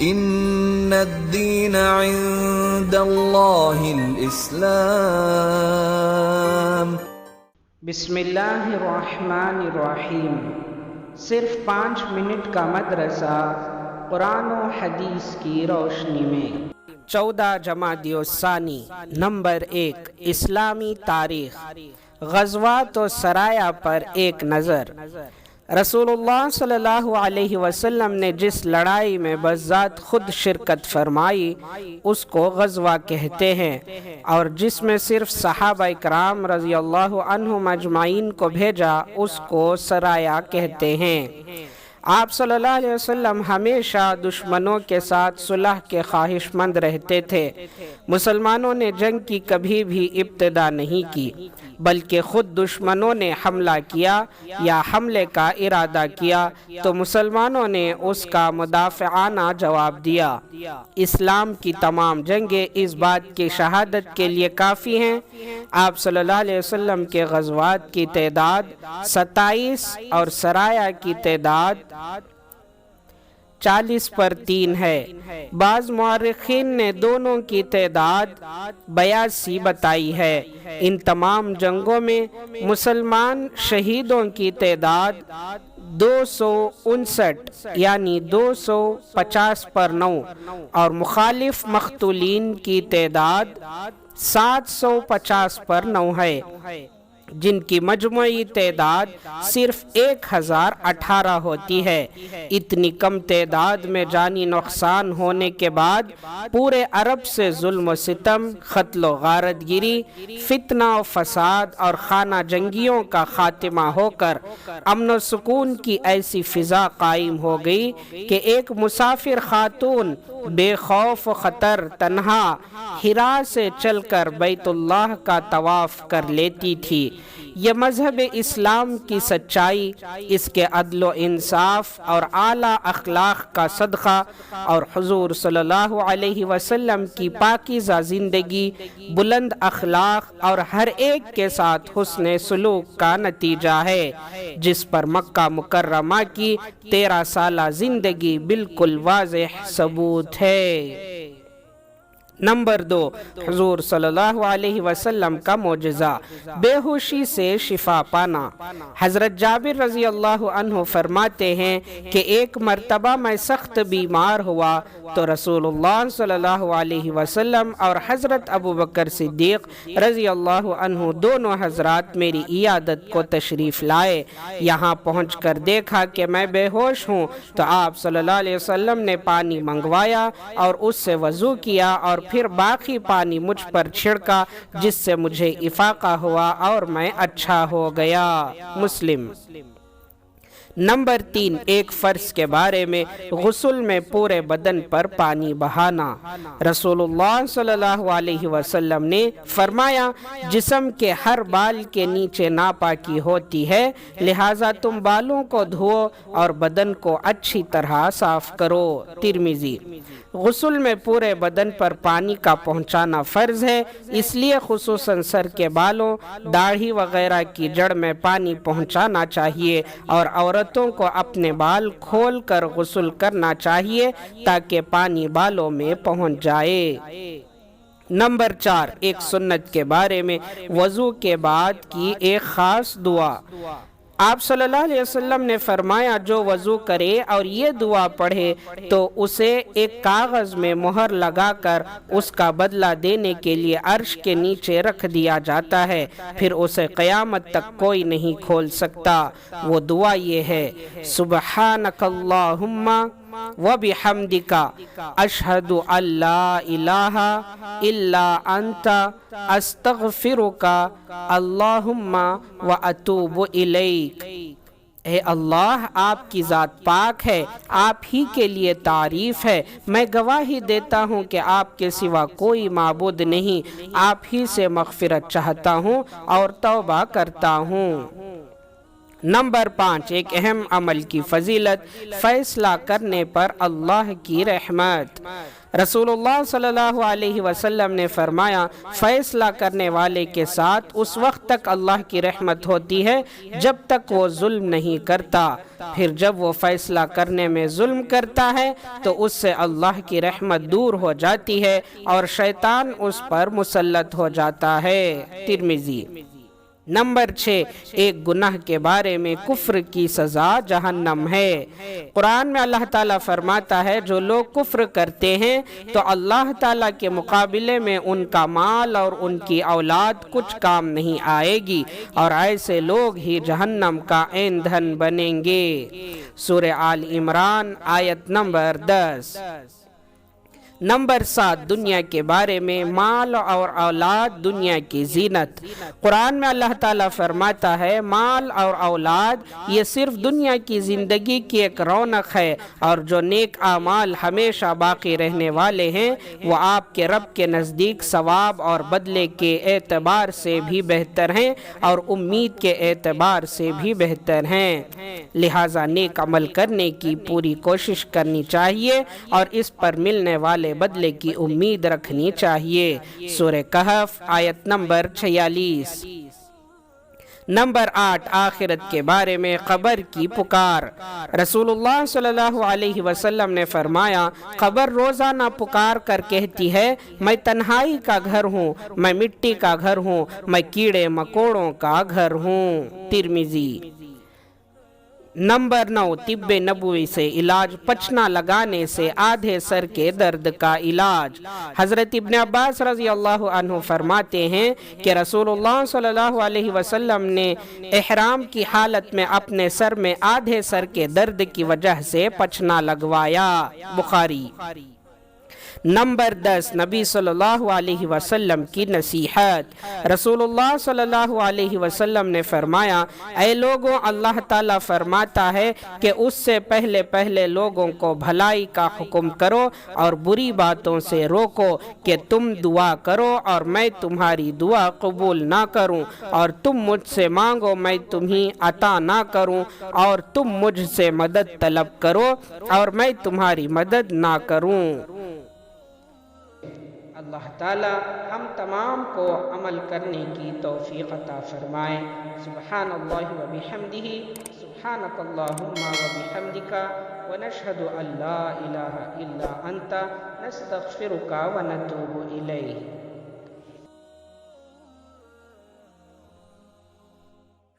ان الدین عند اللہ الاسلام۔ بسم اللہ الرحمن الرحیم۔ صرف 5 منٹ کا مدرسہ قرآن و حدیث کی روشنی میں۔ 14 جمادی الثانی۔ نمبر 1، اسلامی تاریخ، غزوات و سرایا پر ایک نظر۔ رسول اللہ صلی اللہ علیہ وسلم نے جس لڑائی میں بذات خود شرکت فرمائی اس کو غزوہ کہتے ہیں، اور جس میں صرف صحابہ اکرام رضی اللہ عنہم اجمعین کو بھیجا اس کو سرایا کہتے ہیں۔ آپ صلی اللہ علیہ وسلم ہمیشہ دشمنوں کے ساتھ صلح کے خواہش مند رہتے تھے۔ مسلمانوں نے جنگ کی کبھی بھی ابتدا نہیں کی، بلکہ خود دشمنوں نے حملہ کیا یا حملے کا ارادہ کیا تو مسلمانوں نے اس کا مدافعانہ جواب دیا۔ اسلام کی تمام جنگیں اس بات کی شہادت کے لیے کافی ہیں۔ آپ صلی اللہ علیہ وسلم کے غزوات کی تعداد 27 اور سرایا کی تعداد 40 پر 3 ہے۔ بعض مورخین نے دونوں کی تعداد 82 بتائی ہے۔ ان تمام جنگوں میں مسلمان شہیدوں کی تعداد 259 یعنی 250 پر 9 اور مخالف مقتولین کی تعداد 750 پر 9 ہے، جن کی مجموعی تعداد صرف 1018 ہوتی ہے۔ اتنی کم تعداد میں جانی نقصان ہونے کے بعد پورے عرب سے ظلم و ستم، قتل و غارت گیری، فتنہ و فساد اور خانہ جنگیوں کا خاتمہ ہو کر امن و سکون کی ایسی فضا قائم ہو گئی کہ ایک مسافر خاتون بے خوف و خطر تنہا حرا سے چل کر بیت اللہ کا طواف کر لیتی تھی۔ یہ مذہب اسلام کی سچائی، اس کے عدل و انصاف اور اعلیٰ اخلاق کا صدقہ، اور حضور صلی اللہ علیہ وسلم کی پاکیزہ زندگی، بلند اخلاق اور ہر ایک کے ساتھ حسن سلوک کا نتیجہ ہے، جس پر مکہ مکرمہ کی 13 سالہ زندگی بالکل واضح ثبوت ہے۔ نمبر 2، حضور صلی اللہ علیہ وسلم کا معجزہ، بے ہوشی سے شفا پانا۔ حضرت جابر رضی اللہ عنہ فرماتے ہیں کہ ایک مرتبہ میں سخت بیمار ہوا تو رسول اللہ صلی اللہ علیہ وسلم اور حضرت ابوبکر صدیق رضی اللہ عنہ دونوں حضرات میری عیادت کو تشریف لائے۔ یہاں پہنچ کر دیکھا کہ میں بے ہوش ہوں تو آپ صلی اللہ علیہ وسلم نے پانی منگوایا اور اس سے وضو کیا اور پھر باقی پانی مجھ پر چھڑکا، جس سے مجھے افاقہ ہوا اور میں اچھا ہو گیا۔ مسلم۔ نمبر 3، ایک فرض کے بارے میں، غسل میں پورے بدن پر پانی بہانا۔ رسول اللہ صلی اللہ علیہ وسلم نے فرمایا، جسم کے ہر بال کے نیچے ناپاکی ہوتی ہے، لہٰذا تم بالوں کو دھوؤ اور بدن کو اچھی طرح صاف کرو۔ ترمذی۔ غسل میں پورے بدن پر پانی کا پہنچانا فرض ہے، اس لیے خصوصاً سر کے بالوں، داڑھی وغیرہ کی جڑ میں پانی پہنچانا چاہیے، اور عورتوں کو اپنے بال کھول کر غسل کرنا چاہیے تاکہ پانی بالوں میں پہنچ جائے۔ نمبر 4، ایک سنت کے بارے میں، وضو کے بعد کی ایک خاص دعا۔ آپ صلی اللہ علیہ وسلم نے فرمایا، جو وضو کرے اور یہ دعا پڑھے تو اسے ایک کاغذ میں مہر لگا کر اس کا بدلہ دینے کے لیے عرش کے نیچے رکھ دیا جاتا ہے، پھر اسے قیامت تک کوئی نہیں کھول سکتا۔ وہ دعا یہ ہے، سبحانک اللہم وبحمدک اشہد ان لا الہ الا انت استغفرک اللہم واتوب الیک۔ اے اللہ، آپ کی ذات پاک ہے، آپ ہی کے لیے تعریف ہے، میں گواہی دیتا ہوں کہ آپ کے سوا کوئی معبود نہیں، آپ ہی سے مغفرت چاہتا ہوں اور توبہ کرتا ہوں۔ نمبر 5، ایک اہم عمل کی فضیلت، فیصلہ کرنے پر اللہ کی رحمت۔ رسول اللہ صلی اللہ علیہ وسلم نے فرمایا، فیصلہ کرنے والے کے ساتھ اس وقت تک اللہ کی رحمت ہوتی ہے جب تک وہ ظلم نہیں کرتا، پھر جب وہ فیصلہ کرنے میں ظلم کرتا ہے تو اس سے اللہ کی رحمت دور ہو جاتی ہے اور شیطان اس پر مسلط ہو جاتا ہے۔ ترمذی۔ نمبر 6، ایک گناہ کے بارے میں کفر کی سزا جہنم ہے۔ قرآن میں اللہ تعالیٰ فرماتا ہے، جو لوگ کفر کرتے ہیں تو اللہ تعالیٰ کے مقابلے میں ان کا مال اور ان کی اولاد کچھ کام نہیں آئے گی، اور ایسے لوگ ہی جہنم کا ایندھن بنیں گے۔ سورہ آل عمران آیت نمبر 10۔ نمبر 7، دنیا کے بارے میں، مال اور اولاد دنیا کی زینت۔ قرآن میں اللہ تعالیٰ فرماتا ہے، مال اور اولاد یہ صرف دنیا کی زندگی کی ایک رونق ہے، اور جو نیک اعمال ہمیشہ باقی رہنے والے ہیں وہ آپ کے رب کے نزدیک ثواب اور بدلے کے اعتبار سے بھی بہتر ہیں اور امید کے اعتبار سے بھی بہتر ہیں۔ لہٰذا نیک عمل کرنے کی پوری کوشش کرنی چاہیے اور اس پر ملنے والے بدلے کی امید رکھنی چاہیے۔ سورہ کہف آیت نمبر 46۔ نمبر 8، آخرت کے بارے میں، قبر کی پکار۔ رسول اللہ صلی اللہ علیہ وسلم نے فرمایا، قبر روزانہ پکار کر کہتی ہے، میں تنہائی کا گھر ہوں، میں مٹی کا گھر ہوں، میں کیڑے مکوڑوں کا گھر ہوں۔ ترمذی۔ نمبر 9، طب نبوی سے علاج، پچنا لگانے سے آدھے سر کے درد کا علاج۔ حضرت ابن عباس رضی اللہ عنہ فرماتے ہیں کہ رسول اللہ صلی اللہ علیہ وسلم نے احرام کی حالت میں اپنے سر میں آدھے سر کے درد کی وجہ سے پچنا لگوایا۔ بخاری۔ نمبر 10، نبی صلی اللہ علیہ وسلم کی نصیحت۔ رسول اللہ صلی اللہ علیہ وسلم نے فرمایا، اے لوگوں، اللہ تعالیٰ فرماتا ہے کہ اس سے پہلے لوگوں کو بھلائی کا حکم کرو اور بری باتوں سے روکو، کہ تم دعا کرو اور میں تمہاری دعا قبول نہ کروں، اور تم مجھ سے مانگو میں تمہیں عطا نہ کروں، اور تم مجھ سے مدد طلب کرو اور میں تمہاری مدد نہ کروں۔ اللہ تعالی ہم تمام کو عمل کرنے کی توفیق عطا فرمائے۔ سبحان اللہ و بحمدہ، سبحانک اللہم و بحمدک، ونشہد ان لا الہ الا انت، نستغفرک و نتوب الیہ۔